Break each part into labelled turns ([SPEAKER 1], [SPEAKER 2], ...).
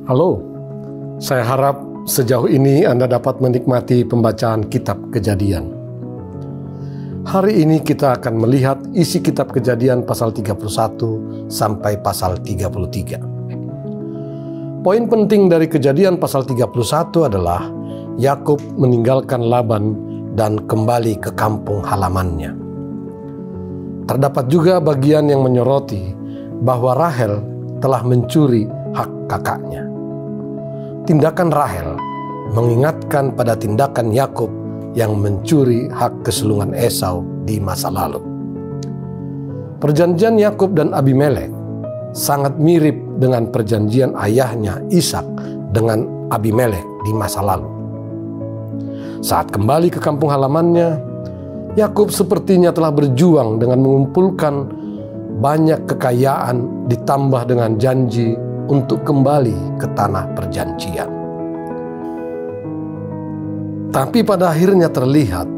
[SPEAKER 1] Halo, saya harap sejauh ini Anda dapat menikmati pembacaan Kitab Kejadian. Hari ini kita akan melihat isi Kitab Kejadian pasal 31 sampai pasal 33. Poin penting dari Kejadian pasal 31 adalah Yakub meninggalkan Laban dan kembali ke kampung halamannya. Terdapat juga bagian yang menyoroti bahwa Rahel telah mencuri hak kakaknya. Tindakan Rahel mengingatkan pada tindakan Yakub yang mencuri hak kesulungan Esau di masa lalu. Perjanjian Yakub dan Abimelek sangat mirip dengan perjanjian ayahnya Ishak dengan Abimelek di masa lalu. Saat kembali ke kampung halamannya, Yakub sepertinya telah berjuang dengan mengumpulkan banyak kekayaan ditambah dengan janji untuk kembali ke tanah perjanjian. Tapi pada akhirnya terlihat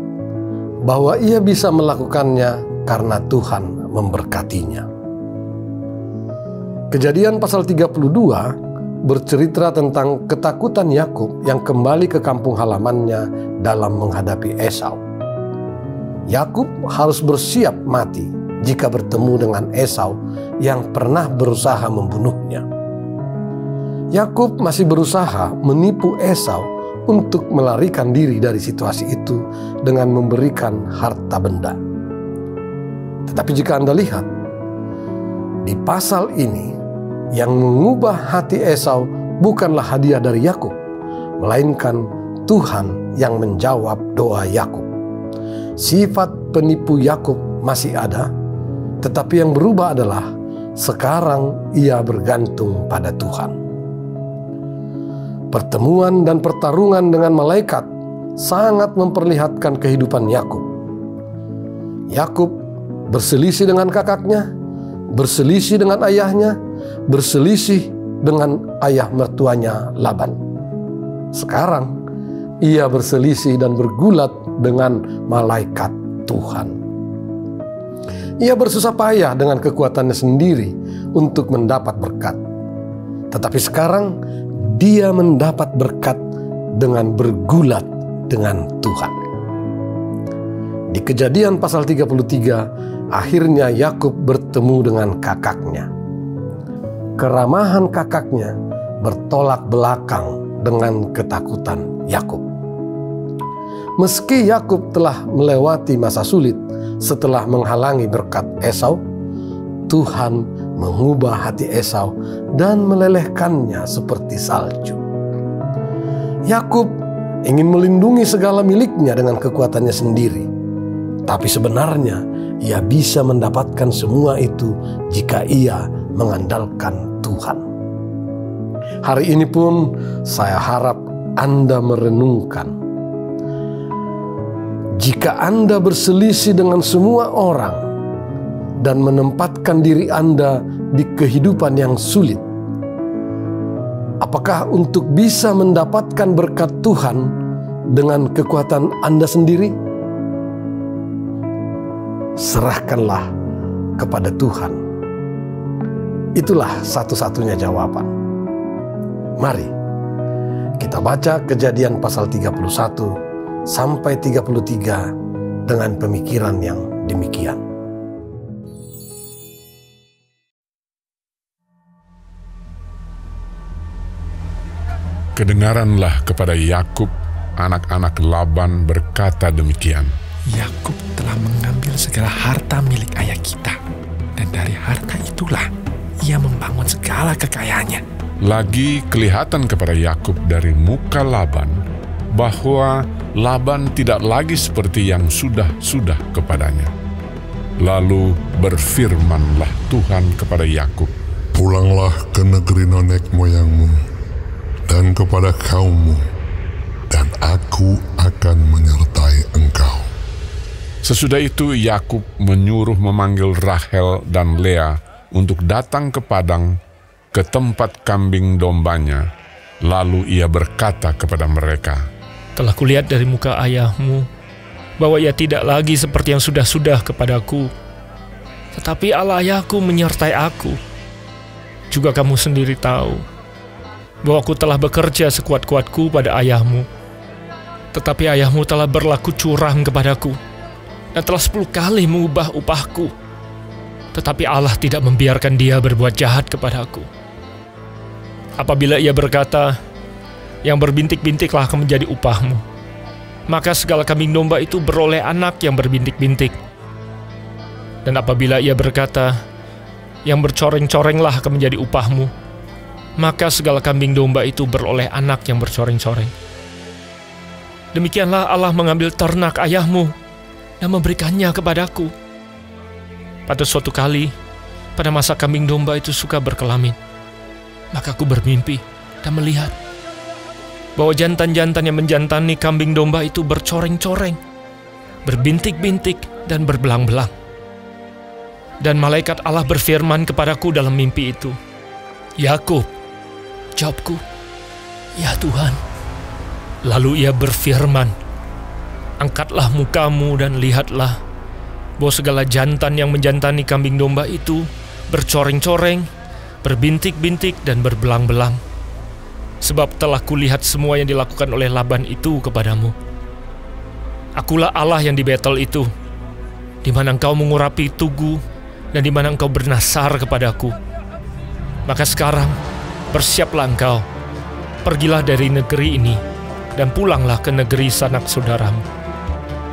[SPEAKER 1] bahwa ia bisa melakukannya karena Tuhan memberkatinya. Kejadian pasal 32 bercerita tentang ketakutan Yakub yang kembali ke kampung halamannya dalam menghadapi Esau. Yakub harus bersiap mati jika bertemu dengan Esau yang pernah berusaha membunuhnya. Yakub masih berusaha menipu Esau untuk melarikan diri dari situasi itu dengan memberikan harta benda. Tetapi jika Anda lihat, di pasal ini yang mengubah hati Esau bukanlah hadiah dari Yakub, melainkan Tuhan yang menjawab doa Yakub. Sifat penipu Yakub masih ada, tetapi yang berubah adalah sekarang ia bergantung pada Tuhan. Pertemuan dan pertarungan dengan malaikat sangat memperlihatkan kehidupan Yakub. Yakub berselisih dengan kakaknya, berselisih dengan ayahnya, berselisih dengan ayah mertuanya Laban. Sekarang ia berselisih dan bergulat dengan malaikat Tuhan. Ia bersusah payah dengan kekuatannya sendiri untuk mendapat berkat. Tetapi sekarang dia mendapat berkat dengan bergulat dengan Tuhan. Di Kejadian pasal 33, akhirnya Yakub bertemu dengan kakaknya. Keramahan kakaknya bertolak belakang dengan ketakutan Yakub. Meski Yakub telah melewati masa sulit setelah menghalangi berkat Esau, Tuhan mengubah hati Esau dan melelehkannya seperti salju. Yakub ingin melindungi segala miliknya dengan kekuatannya sendiri, tapi sebenarnya ia bisa mendapatkan semua itu jika ia mengandalkan Tuhan. Hari ini pun saya harap Anda merenungkan, jika Anda berselisih dengan semua orang dan menempatkan diri Anda di kehidupan yang sulit, apakah untuk bisa mendapatkan berkat Tuhan dengan kekuatan Anda sendiri? Serahkanlah kepada Tuhan. Itulah satu-satunya jawaban. Mari kita baca Kejadian pasal 31 sampai 33 dengan pemikiran yang demikian.
[SPEAKER 2] Kedengaranlah kepada Yakub, anak-anak Laban berkata demikian.
[SPEAKER 3] Yakub telah mengambil segala harta milik ayah kita, dan dari harta itulah ia membangun segala kekayaannya.
[SPEAKER 2] Lagi kelihatan kepada Yakub dari muka Laban bahwa Laban tidak lagi seperti yang sudah kepadanya. Lalu berfirmanlah Tuhan kepada Yakub,
[SPEAKER 4] "Pulanglah ke negeri nenek moyangmu dan kepada kaummu, dan aku akan menyertai engkau."
[SPEAKER 2] Sesudah itu Yakub menyuruh memanggil Rahel dan Lea untuk datang ke padang, ke tempat kambing dombanya. Lalu ia berkata kepada mereka,
[SPEAKER 5] "Telah kulihat dari muka ayahmu bahwa ia tidak lagi seperti yang sudah kepadaku. Tetapi Allah ayahku menyertai aku. Juga kamu sendiri tahu bahwa aku telah bekerja sekuat-kuatku pada ayahmu. Tetapi ayahmu telah berlaku curang kepadaku dan telah 10 kali mengubah upahku. Tetapi Allah tidak membiarkan dia berbuat jahat kepadaku. Apabila ia berkata, yang berbintik-bintiklah akan menjadi upahmu, maka segala kambing domba itu beroleh anak yang berbintik-bintik. Dan apabila ia berkata, yang bercoreng-corenglah akan menjadi upahmu, maka segala kambing domba itu beroleh anak yang bercoreng-coreng. Demikianlah Allah mengambil ternak ayahmu dan memberikannya kepadaku. Pada suatu kali, pada masa kambing domba itu suka berkelamin, maka aku bermimpi dan melihat bahwa jantan-jantan yang menjantani kambing domba itu bercoreng-coreng, berbintik-bintik dan berbelang-belang. Dan malaikat Allah berfirman kepadaku dalam mimpi itu, "Yakub." Jawabku, "Ya Tuhan." Lalu ia berfirman, "Angkatlah mukamu dan lihatlah bahwa segala jantan yang menjantani kambing domba itu bercoreng-coreng, berbintik-bintik dan berbelang-belang. Sebab telah kulihat semua yang dilakukan oleh Laban itu kepadamu. Akulah Allah yang di Betel itu, di mana engkau mengurapi tugu dan di mana engkau bernasar kepadaku. Maka sekarang bersiaplah engkau, pergilah dari negeri ini dan pulanglah ke negeri sanak saudaramu."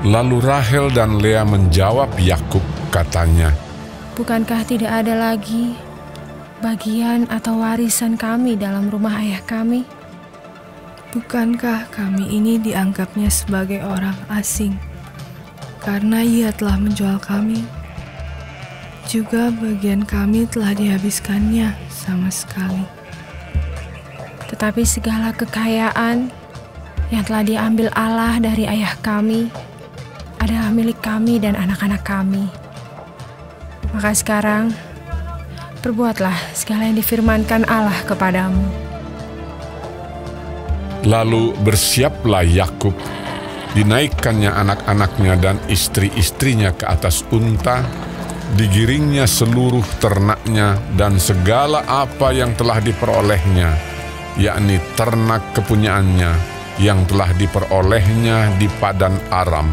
[SPEAKER 2] Lalu Rahel dan Lea menjawab Yakub, katanya,
[SPEAKER 6] "Bukankah tidak ada lagi bagian atau warisan kami dalam rumah ayah kami? Bukankah kami ini dianggapnya sebagai orang asing karena ia telah menjual kami? Juga bagian kami telah dihabiskannya sama sekali. Tetapi segala kekayaan yang telah diambil Allah dari ayah kami adalah milik kami dan anak-anak kami. Maka sekarang, perbuatlah segala yang difirmankan Allah kepadamu."
[SPEAKER 2] Lalu bersiaplah Yakub, dinaikkannya anak-anaknya dan istri-istrinya ke atas unta, digiringnya seluruh ternaknya dan segala apa yang telah diperolehnya, yakni ternak kepunyaannya yang telah diperolehnya di Padan Aram,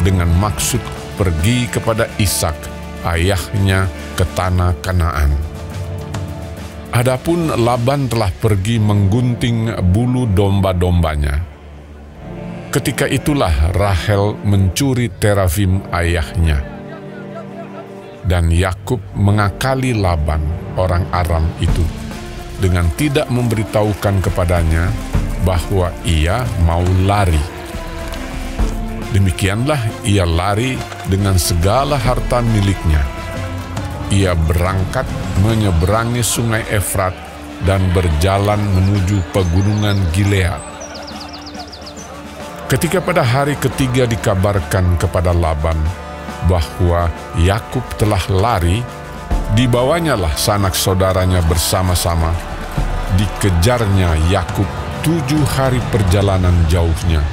[SPEAKER 2] dengan maksud pergi kepada Ishak, ayahnya, ke tanah Kanaan. Adapun Laban telah pergi menggunting bulu domba-dombanya. Ketika itulah Rahel mencuri terafim ayahnya. Dan Yakub mengakali Laban, orang Aram itu, dengan tidak memberitahukan kepadanya bahwa ia mau lari. Demikianlah ia lari dengan segala harta miliknya. Ia berangkat menyeberangi sungai Efrat dan berjalan menuju pegunungan Gilead. Ketika pada hari ketiga dikabarkan kepada Laban bahwa Yakub telah lari, dibawanyalah sanak saudaranya bersama-sama. Dikejarnya Yakub 7 hari perjalanan jauhnya.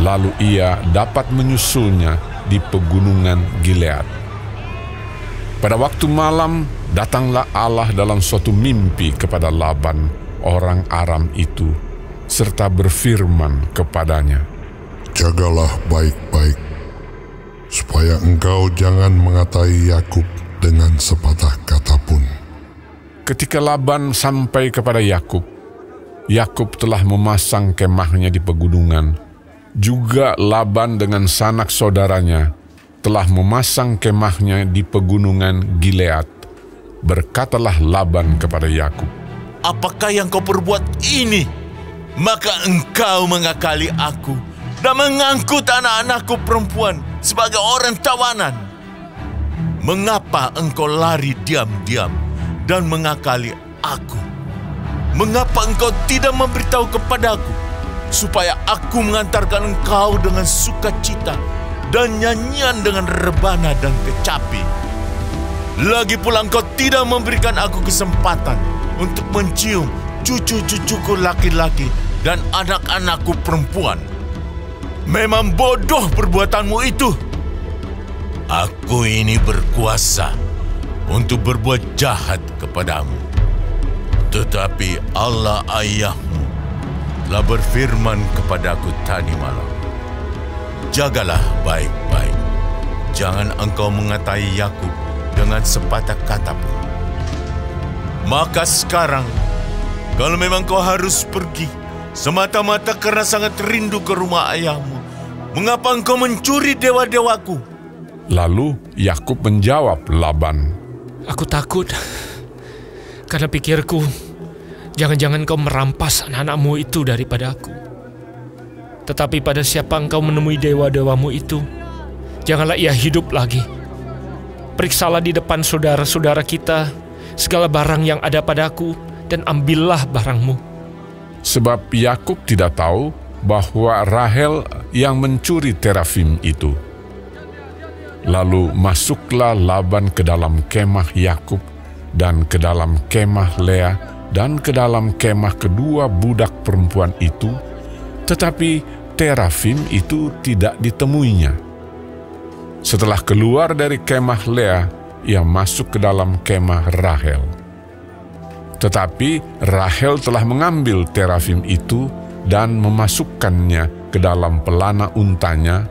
[SPEAKER 2] Lalu ia dapat menyusulnya di pegunungan Gilead. Pada waktu malam, datanglah Allah dalam suatu mimpi kepada Laban, orang Aram itu, serta berfirman kepadanya,
[SPEAKER 4] "Jagalah baik-baik, supaya engkau jangan mengatai Yakub dengan sepatah kata pun."
[SPEAKER 2] Ketika Laban sampai kepada Yakub, Yakub telah memasang kemahnya di pegunungan. Juga Laban dengan sanak saudaranya telah memasang kemahnya di pegunungan Gilead. Berkatalah Laban kepada Yakub,
[SPEAKER 7] "Apakah yang kau perbuat ini? Maka engkau mengakali aku dan mengangkut anak-anakku perempuan sebagai orang tawanan. Mengapa engkau lari diam-diam dan mengakali aku? Mengapa engkau tidak memberitahu kepadaku, supaya aku mengantarkan engkau dengan sukacita dan nyanyian dengan rebana dan kecapi? Lagi pula engkau tidak memberikan aku kesempatan untuk mencium cucu-cucuku laki-laki dan anak-anakku perempuan. Memang bodoh perbuatanmu itu. Aku ini berkuasa untuk berbuat jahat kepadamu. Tetapi Allah ayahmu telah berfirman kepadaku tadi malam, jagalah baik-baik. Jangan engkau mengatai Yakub dengan sepatah kata pun. Maka sekarang, kalau memang kau harus pergi semata-mata karena sangat rindu ke rumah ayahmu, mengapa engkau mencuri dewa-dewaku?
[SPEAKER 2] Lalu Yakub menjawab Laban,
[SPEAKER 5] Aku takut, karena pikirku, jangan-jangan kau merampas anak-anakmu itu daripada aku. Tetapi pada siapa engkau menemui dewa-dewamu itu, janganlah ia hidup lagi. Periksalah di depan saudara-saudara kita segala barang yang ada padaku, dan ambillah barangmu.
[SPEAKER 2] sebab Yakub tidak tahu bahwa Rahel yang mencuri terafim itu. Lalu masuklah Laban ke dalam kemah Yakub dan ke dalam kemah Lea dan ke dalam kemah kedua budak perempuan itu, tetapi terafim itu tidak ditemuinya. Setelah keluar dari kemah Lea, ia masuk ke dalam kemah Rahel. Tetapi Rahel telah mengambil terafim itu dan memasukkannya ke dalam pelana untanya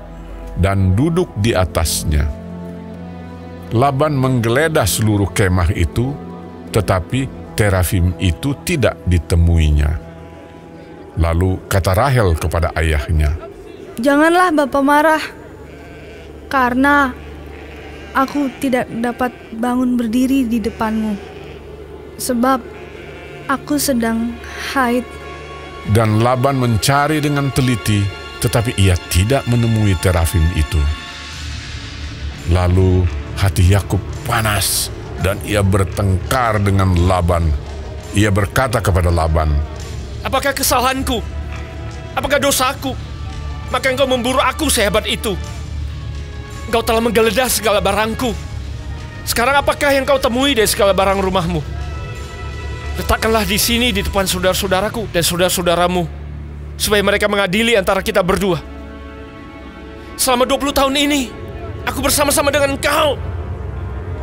[SPEAKER 2] dan duduk di atasnya. Laban menggeledah seluruh kemah itu, tetapi terafim itu tidak ditemuinya. Lalu kata Rahel kepada ayahnya,
[SPEAKER 6] Janganlah Bapa marah, karena aku tidak dapat bangun berdiri di depanmu, sebab aku sedang haid.
[SPEAKER 2] Dan Laban mencari dengan teliti, tetapi ia tidak menemui terafim itu. Lalu hati Yakub panas dan ia bertengkar dengan Laban. Ia berkata kepada Laban,
[SPEAKER 5] Apakah kesalahanku? Apakah dosaku? Maka engkau memburu aku sehebat itu. Engkau telah menggeledah segala barangku. Sekarang apakah yang kau temui dari segala barang rumahmu? Letakkanlah di sini di depan saudara-saudaraku dan saudara-saudaramu, supaya mereka mengadili antara kita berdua. Selama 20 tahun ini, aku bersama-sama dengan engkau.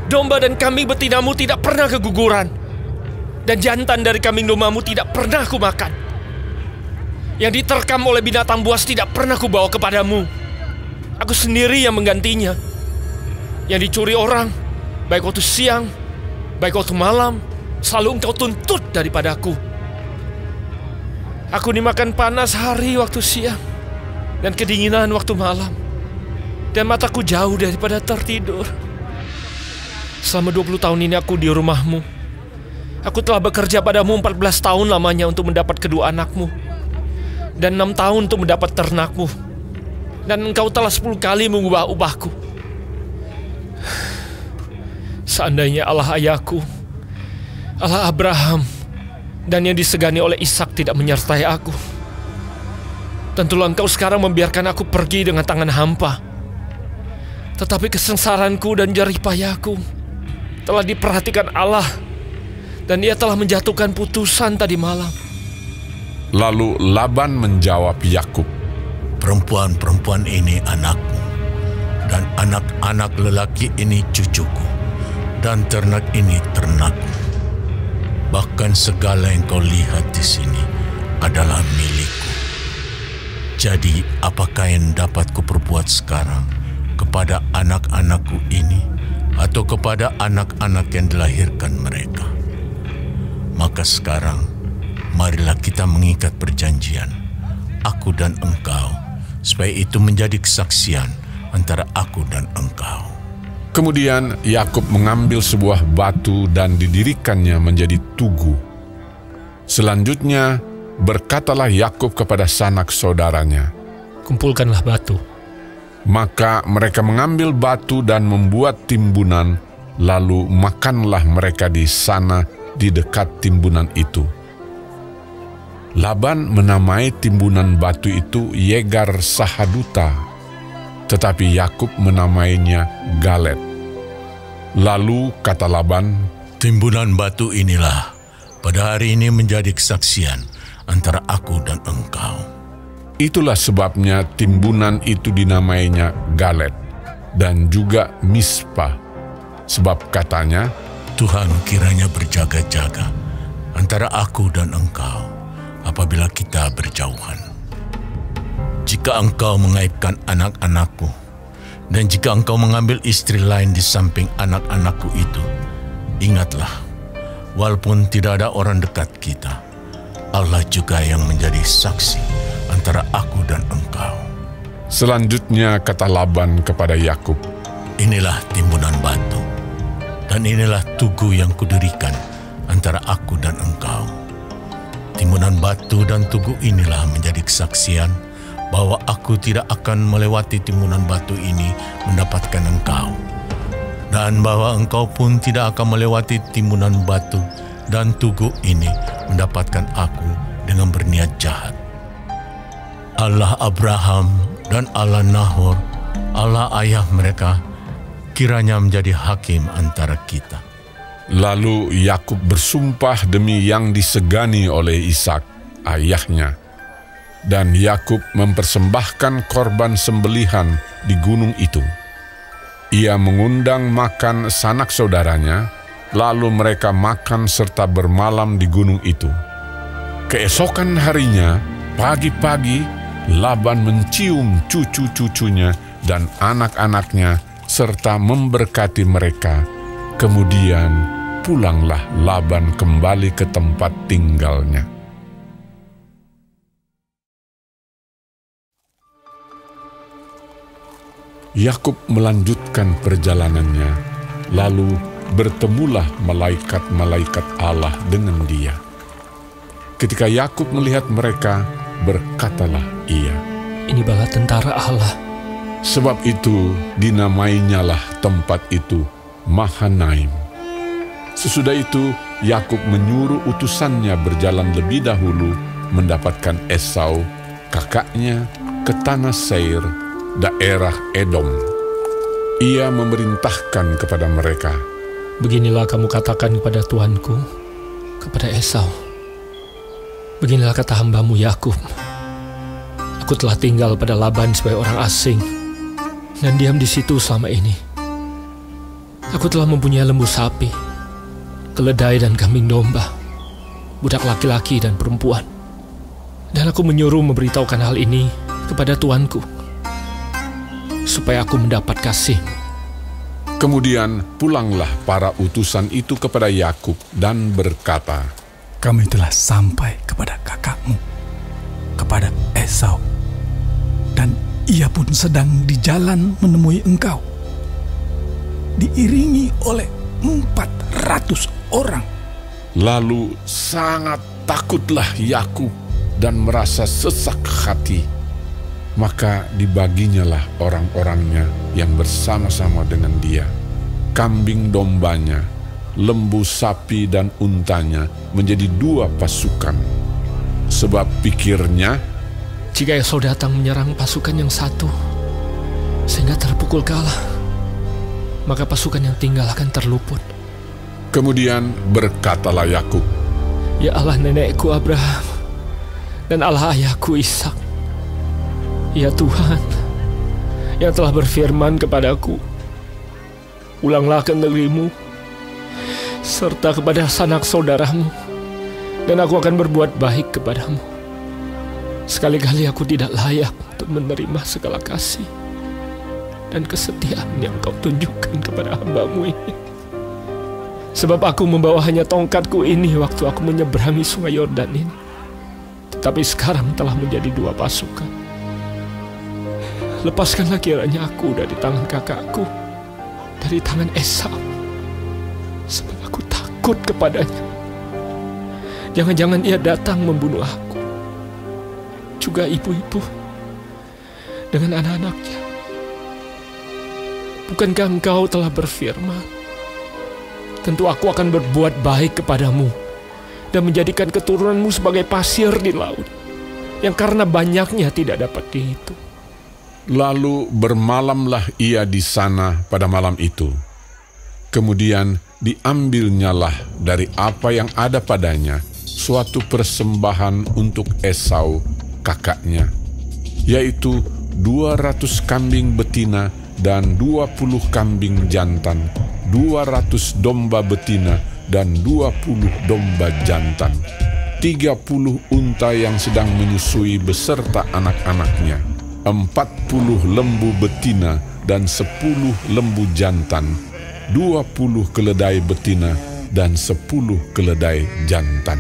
[SPEAKER 5] Domba dan kambing betinamu tidak pernah keguguran, dan jantan dari kambing dombamu tidak pernah aku makan. Yang diterkam oleh binatang buas tidak pernah kubawa kepadamu. Aku sendiri yang menggantinya. Yang dicuri orang, baik waktu siang, baik waktu malam, selalu engkau tuntut daripadaku. Aku dimakan panas hari waktu siang, dan kedinginan waktu malam, dan mataku jauh daripada tertidur. Selama 20 tahun ini aku di rumahmu. Aku telah bekerja padamu 14 tahun lamanya untuk mendapat kedua anakmu, dan 6 tahun untuk mendapat ternakmu, dan engkau telah 10 kali mengubah upahku. Seandainya Allah ayahku, Allah Abraham, dan yang disegani oleh Ishak tidak menyertai aku, tentulah engkau sekarang membiarkan aku pergi dengan tangan hampa. Tetapi kesengsaranku dan jerih payahku telah diperhatikan Allah, dan Ia telah menjatuhkan putusan tadi malam.
[SPEAKER 2] Lalu Laban menjawab Yakub,
[SPEAKER 7] Perempuan-perempuan ini anakmu, dan anak-anak lelaki ini cucuku, dan ternak ini ternakmu. Bahkan segala yang kau lihat di sini adalah milikku. Jadi apakah yang dapat kuperbuat sekarang kepada anak-anakku ini, atau kepada anak-anak yang dilahirkan mereka? Maka sekarang, marilah kita mengikat perjanjian, aku dan engkau, supaya itu menjadi kesaksian antara aku dan engkau.
[SPEAKER 2] Kemudian Yakub mengambil sebuah batu dan didirikannya menjadi tugu. Selanjutnya berkatalah Yakub kepada sanak saudaranya,
[SPEAKER 5] Kumpulkanlah batu.
[SPEAKER 2] Maka mereka mengambil batu dan membuat timbunan, lalu makanlah mereka di sana di dekat timbunan itu. Laban menamai timbunan batu itu Yegar Sahaduta, tetapi Yakub menamainya Galet. Lalu kata Laban,
[SPEAKER 7] Timbunan batu inilah pada hari ini menjadi kesaksian antara aku dan engkau.
[SPEAKER 2] itulah sebabnya timbunan itu dinamainya Galet dan juga Mispa, sebab katanya,
[SPEAKER 7] Tuhan kiranya berjaga-jaga antara aku dan engkau apabila kita berjauhan. Jika engkau mengaibkan anak-anakku, dan jika engkau mengambil istri lain di samping anak-anakku itu, ingatlah, walaupun tidak ada orang dekat kita, Allah juga yang menjadi saksi antara aku dan engkau.
[SPEAKER 2] Selanjutnya kata Laban kepada Yakub,
[SPEAKER 7] inilah timbunan batu, dan inilah tugu yang kudirikan antara aku dan engkau. Timbunan batu dan tugu inilah menjadi kesaksian bahwa aku tidak akan melewati timbunan batu ini mendapatkan engkau, dan bahwa engkau pun tidak akan melewati timbunan batu dan tugu ini mendapatkan aku dengan berniat jahat. Allah Abraham dan Allah Nahor, Allah ayah mereka, kiranya menjadi hakim antara kita.
[SPEAKER 2] Lalu Yakub bersumpah demi yang disegani oleh Ishak, ayahnya. Dan Yakub mempersembahkan korban sembelihan di gunung itu. Ia mengundang makan sanak saudaranya, lalu mereka makan serta bermalam di gunung itu. Keesokan harinya, pagi-pagi, Laban mencium cucu-cucunya dan anak-anaknya serta memberkati mereka. Kemudian pulanglah Laban kembali ke tempat tinggalnya. Yakub melanjutkan perjalanannya, lalu bertemulah malaikat-malaikat Allah dengan dia. Ketika Yakub melihat mereka, berkatalah ia,
[SPEAKER 5] "Ini bala tentara Allah."
[SPEAKER 2] Sebab itu dinamainyalah tempat itu Mahanaim. Sesudah itu Yakub menyuruh utusannya berjalan lebih dahulu mendapatkan Esau, kakaknya, ke tanah Seir, daerah Edom. Ia memerintahkan kepada mereka,
[SPEAKER 5] "Beginilah kamu katakan kepada tuanku, kepada Esau. Beginilah kata hambamu Yakub. Aku telah tinggal pada Laban sebagai orang asing dan diam di situ selama ini. Aku telah mempunyai lembu sapi, keledai dan kambing domba, budak laki-laki dan perempuan. Dan aku menyuruh memberitahukan hal ini kepada tuanku, supaya aku mendapat kasih."
[SPEAKER 2] Kemudian pulanglah para utusan itu kepada Yakub dan berkata,
[SPEAKER 3] "Kami telah sampai kepada kakakmu, kepada Esau, dan ia pun sedang di jalan menemui engkau, diiringi oleh 400 orang.
[SPEAKER 2] Lalu sangat takutlah Yakub dan merasa sesak hati. Maka dibaginyalah orang-orangnya yang bersama-sama dengan dia, kambing dombanya, lembu sapi dan untanya menjadi 2 pasukan. Sebab pikirnya,
[SPEAKER 5] jika Esau datang menyerang pasukan yang satu, sehingga terpukul kalah, maka pasukan yang tinggal akan terluput.
[SPEAKER 2] Kemudian berkatalah Yakub,
[SPEAKER 5] "Ya Allah nenekku Abraham, dan Allah ayahku Ishak, ya Tuhan, yang telah berfirman kepadaku, pulanglah ke negerimu, serta kepada sanak saudaramu, dan aku akan berbuat baik kepadamu. Sekali-kali aku tidak layak untuk menerima segala kasih dan kesetiaan yang kau tunjukkan kepada hambamu ini. Sebab aku membawa hanya tongkatku ini waktu aku menyeberangi sungai Yordan ini, tetapi sekarang telah menjadi 2 pasukan. Lepaskanlah kiranya aku dari tangan kakakku, dari tangan Esau, sebab aku takut kepadanya. Jangan-jangan ia datang membunuh aku, juga ibu-ibu dengan anak-anaknya. Bukankah engkau telah berfirman, tentu aku akan berbuat baik kepadamu dan menjadikan keturunanmu sebagai pasir di laut, yang karena banyaknya tidak dapat dihitung."
[SPEAKER 2] Lalu bermalamlah ia di sana pada malam itu. Kemudian diambilnyalah dari apa yang ada padanya suatu persembahan untuk Esau, kakaknya, yaitu 200 kambing betina dan 20 kambing jantan, 200 domba betina dan 20 domba jantan, 30 unta yang sedang menyusui beserta anak-anaknya, 40 lembu betina dan 10 lembu jantan, 20 keledai betina dan 10 keledai jantan.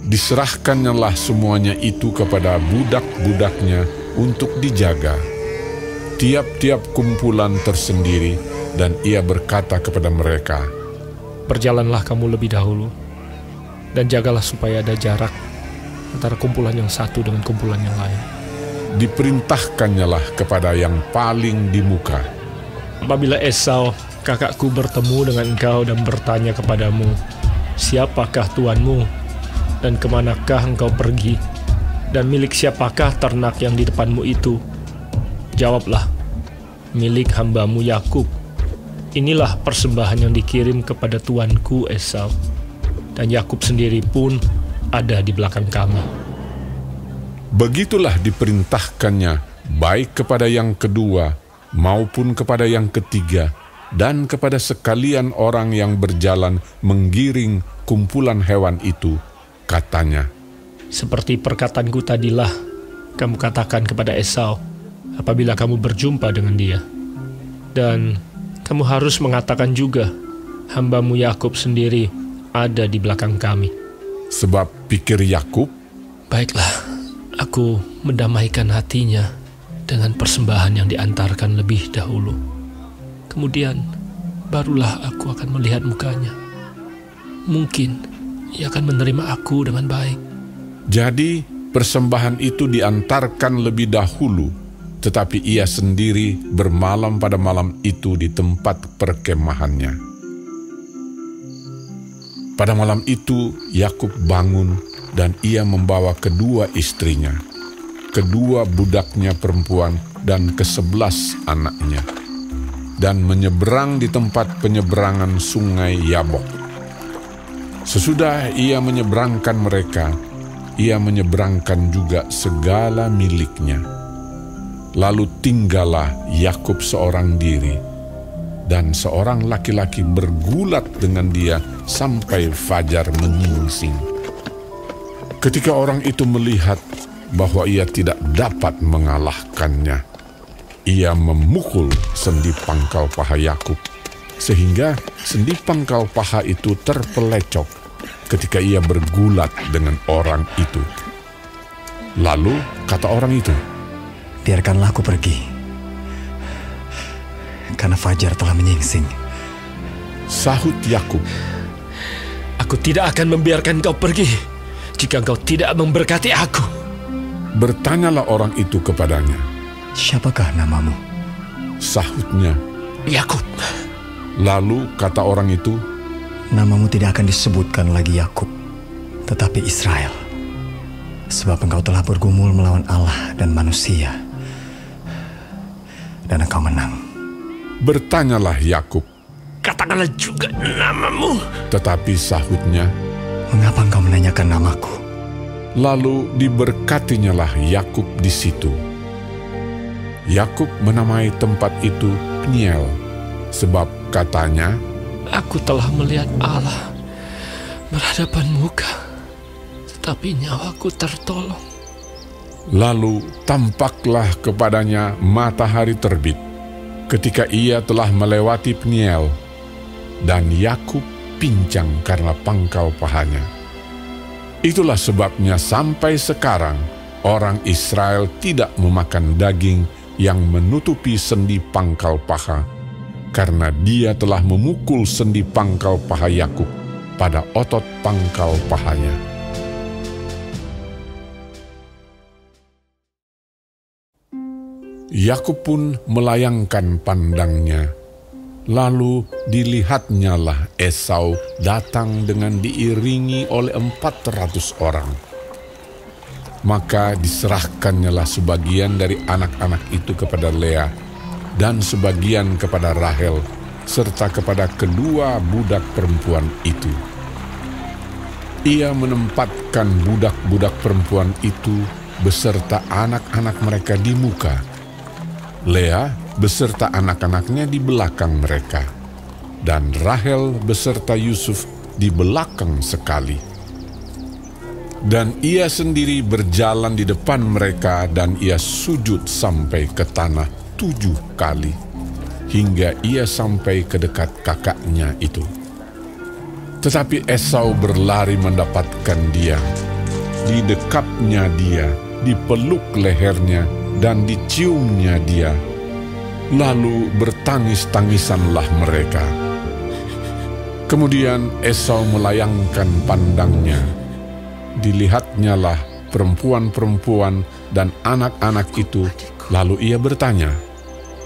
[SPEAKER 2] Diserahkannyalah semuanya itu kepada budak-budaknya untuk dijaga, tiap-tiap kumpulan tersendiri, dan ia berkata kepada mereka,
[SPEAKER 5] "Berjalanlah kamu lebih dahulu, dan jagalah supaya ada jarak antara kumpulan yang satu dengan kumpulan yang lain."
[SPEAKER 2] Diperintahkannyalah kepada yang paling di muka,
[SPEAKER 5] "Apabila Esau, kakakku, bertemu dengan engkau dan bertanya kepadamu, 'Siapakah tuanmu dan kemanakah engkau pergi, dan milik siapakah ternak yang di depanmu itu?' Jawablah, 'Milik hambamu Yakub. Inilah persembahan yang dikirim kepada tuanku Esau, dan Yakub sendiri pun ada di belakang kami.'"
[SPEAKER 2] Begitulah diperintahkannya baik kepada yang kedua maupun kepada yang ketiga, dan kepada sekalian orang yang berjalan menggiring kumpulan hewan itu, katanya,
[SPEAKER 5] "Seperti perkataanku tadilah, kamu katakan kepada Esau apabila kamu berjumpa dengan dia. Dan kamu harus mengatakan juga, hambamu Yakub sendiri ada di belakang kami."
[SPEAKER 2] Sebab pikir Yakub,
[SPEAKER 5] "Baiklah, aku mendamaikan hatinya dengan persembahan yang diantarkan lebih dahulu. Kemudian barulah aku akan melihat mukanya. Mungkin ia akan menerima aku dengan baik."
[SPEAKER 2] jadi persembahan itu diantarkan lebih dahulu, tetapi ia sendiri bermalam pada malam itu di tempat perkemahannya. Pada malam itu Yakub bangun, dan ia membawa kedua istrinya, kedua budaknya perempuan, dan ke-11 anaknya, dan menyeberang di tempat penyeberangan sungai Yabok. Sesudah ia menyeberangkan mereka, ia menyeberangkan juga segala miliknya. Lalu tinggallah Yakub seorang diri, dan seorang laki-laki bergulat dengan dia sampai fajar menyingsing. Ketika orang itu melihat bahwa ia tidak dapat mengalahkannya, ia memukul sendi pangkal paha Yakub, sehingga sendi pangkal paha itu terpelecok ketika ia bergulat dengan orang itu. Lalu kata orang itu,
[SPEAKER 3] "Biarkanlah aku pergi, karena fajar telah menyingsing."
[SPEAKER 2] Sahut Yakub,
[SPEAKER 5] "Aku tidak akan membiarkan kau pergi jika engkau tidak memberkati aku."
[SPEAKER 2] Bertanyalah orang itu kepadanya.
[SPEAKER 3] "Siapakah namamu?"
[SPEAKER 2] Sahutnya,
[SPEAKER 5] "Yakub."
[SPEAKER 2] Lalu kata orang itu,
[SPEAKER 3] "Namamu tidak akan disebutkan lagi Yakub, tetapi Israel, sebab engkau telah bergumul melawan Allah dan manusia, dan engkau menang."
[SPEAKER 2] Bertanyalah Yakub,
[SPEAKER 5] "Katakanlah juga namamu."
[SPEAKER 2] tetapi sahutnya,
[SPEAKER 3] "Mengapa engkau menanyakan namaku?"
[SPEAKER 2] Lalu diberkatinyalah Yakub di situ. Yakub menamai tempat itu Peniel, sebab katanya,
[SPEAKER 5] "Aku telah melihat Allah berhadapan muka, tetapi nyawaku tertolong."
[SPEAKER 2] Lalu tampaklah kepadanya matahari terbit ketika ia telah melewati Peniel, dan Yakub pincang karena pangkal pahanya. Itulah sebabnya sampai sekarang orang Israel tidak memakan daging yang menutupi sendi pangkal paha, karena dia telah memukul sendi pangkal paha Yakub pada otot pangkal pahanya. Yakub pun melayangkan pandangnya, lalu dilihatnyalah Esau datang dengan diiringi oleh 400 orang. Maka diserahkannyalah sebagian dari anak-anak itu kepada Lea, dan sebagian kepada Rahel, serta kepada kedua budak perempuan itu. Ia menempatkan budak-budak perempuan itu beserta anak-anak mereka di muka, Lea beserta anak-anaknya di belakang mereka. dan Rahel beserta Yusuf di belakang sekali. Dan ia sendiri berjalan di depan mereka, dan ia sujud sampai ke tanah 7 kali, hingga ia sampai ke dekat kakaknya itu. Tetapi Esau berlari mendapatkan dia, didekapnya dia, dipeluk lehernya, dan diciumnya dia. Lalu bertangis-tangisanlah mereka. Kemudian Esau melayangkan pandangnya. Dilihatnyalah perempuan-perempuan dan anak-anak itu, lalu ia bertanya,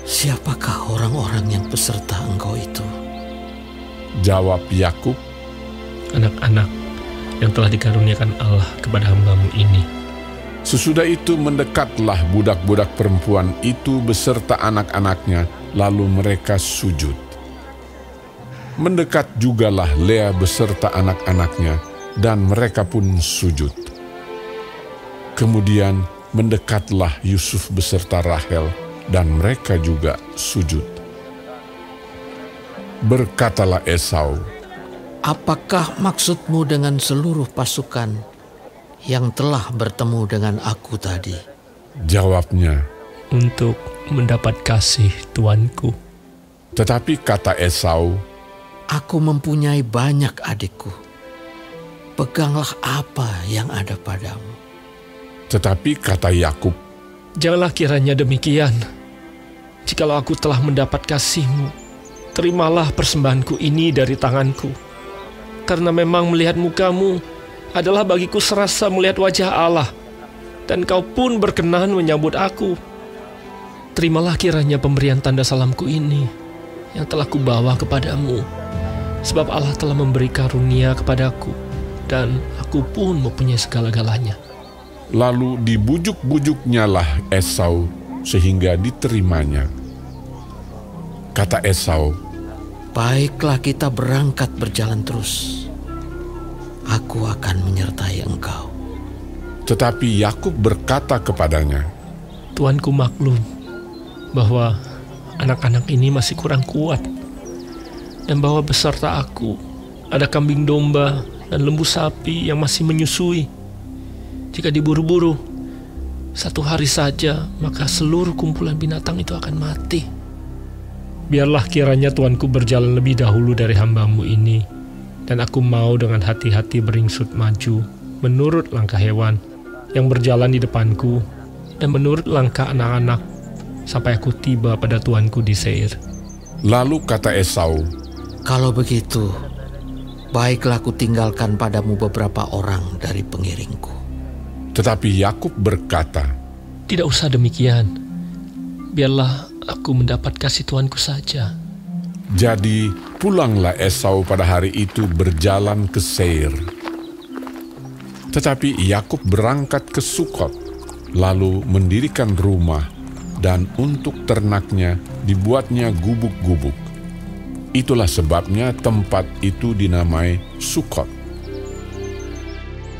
[SPEAKER 8] "Siapakah orang-orang yang beserta engkau itu?"
[SPEAKER 2] Jawab Yakub,
[SPEAKER 5] "Anak-anak yang telah dikaruniakan Allah kepada hamba-Mu ini."
[SPEAKER 2] Sesudah itu mendekatlah budak-budak perempuan itu beserta anak-anaknya, lalu mereka sujud. Mendekat jugalah Lea beserta anak-anaknya, dan mereka pun sujud. Kemudian mendekatlah Yusuf beserta Rahel, dan mereka juga sujud. Berkatalah Esau,
[SPEAKER 8] "Apakah maksudmu dengan seluruh pasukan yang telah bertemu dengan aku tadi?"
[SPEAKER 2] Jawabnya,
[SPEAKER 5] "Untuk mendapat kasih tuanku."
[SPEAKER 2] Tetapi kata Esau,
[SPEAKER 8] "Aku mempunyai banyak adikku. Peganglah apa yang ada padamu."
[SPEAKER 2] Tetapi kata Yakub,
[SPEAKER 5] "Janganlah kiranya demikian. Jikalau aku telah mendapat kasih-Mu, terimalah persembahanku ini dari tanganku. Karena memang melihat muka-Mu adalah bagiku serasa melihat wajah Allah, dan Kau pun berkenan menyambut aku. Terimalah kiranya pemberian tanda salamku ini yang telah kubawa kepadamu, sebab Allah telah memberi karunia kepadaku, dan aku pun mempunyai segala-galanya."
[SPEAKER 2] lalu dibujuk-bujuknyalah Esau sehingga diterimanya. Kata Esau,
[SPEAKER 8] "Baiklah, kita berangkat berjalan terus. Aku akan menyertai engkau."
[SPEAKER 2] tetapi Yakub berkata kepadanya,
[SPEAKER 5] Tuanku maklum bahwa anak-anak ini masih kurang kuat, dan bahwa beserta aku ada kambing domba dan lembu sapi yang masih menyusui. Jika diburu-buru 1 hari saja, maka seluruh kumpulan binatang itu akan mati. Biarlah kiranya Tuanku berjalan lebih dahulu dari hamba-Mu ini, dan aku mau dengan hati-hati beringsut maju menurut langkah hewan yang berjalan di depanku, dan menurut langkah anak-anak, sampai aku tiba pada Tuanku di Seir."
[SPEAKER 2] Lalu kata Esau,
[SPEAKER 8] "Kalau begitu, baiklah aku tinggalkan padamu beberapa orang dari pengiringku."
[SPEAKER 2] tetapi Yakub berkata,
[SPEAKER 5] "Tidak usah demikian. Biarlah aku mendapat kasih Tuanku saja."
[SPEAKER 2] Jadi pulanglah Esau pada hari itu berjalan ke Seir. Tetapi Yakub berangkat ke Sukot, lalu mendirikan rumah, dan untuk ternaknya dibuatnya gubuk-gubuk. Itulah sebabnya tempat itu dinamai Sukot.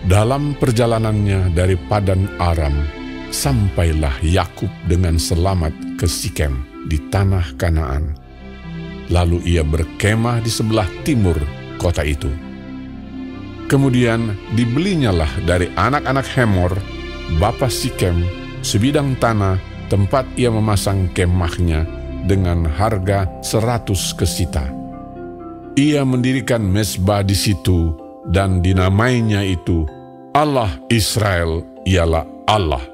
[SPEAKER 2] Dalam perjalanannya dari Padan Aram, sampailah Yakub dengan selamat ke Sikem di tanah Kanaan. Lalu ia berkemah di sebelah timur kota itu. Kemudian dibelinyalah dari anak-anak Hemor, bapa Sikem, sebidang tanah tempat ia memasang kemahnya dengan harga 100 kesita. Ia mendirikan mezbah di situ, dan dinamainya itu Allah Israel ialah Allah.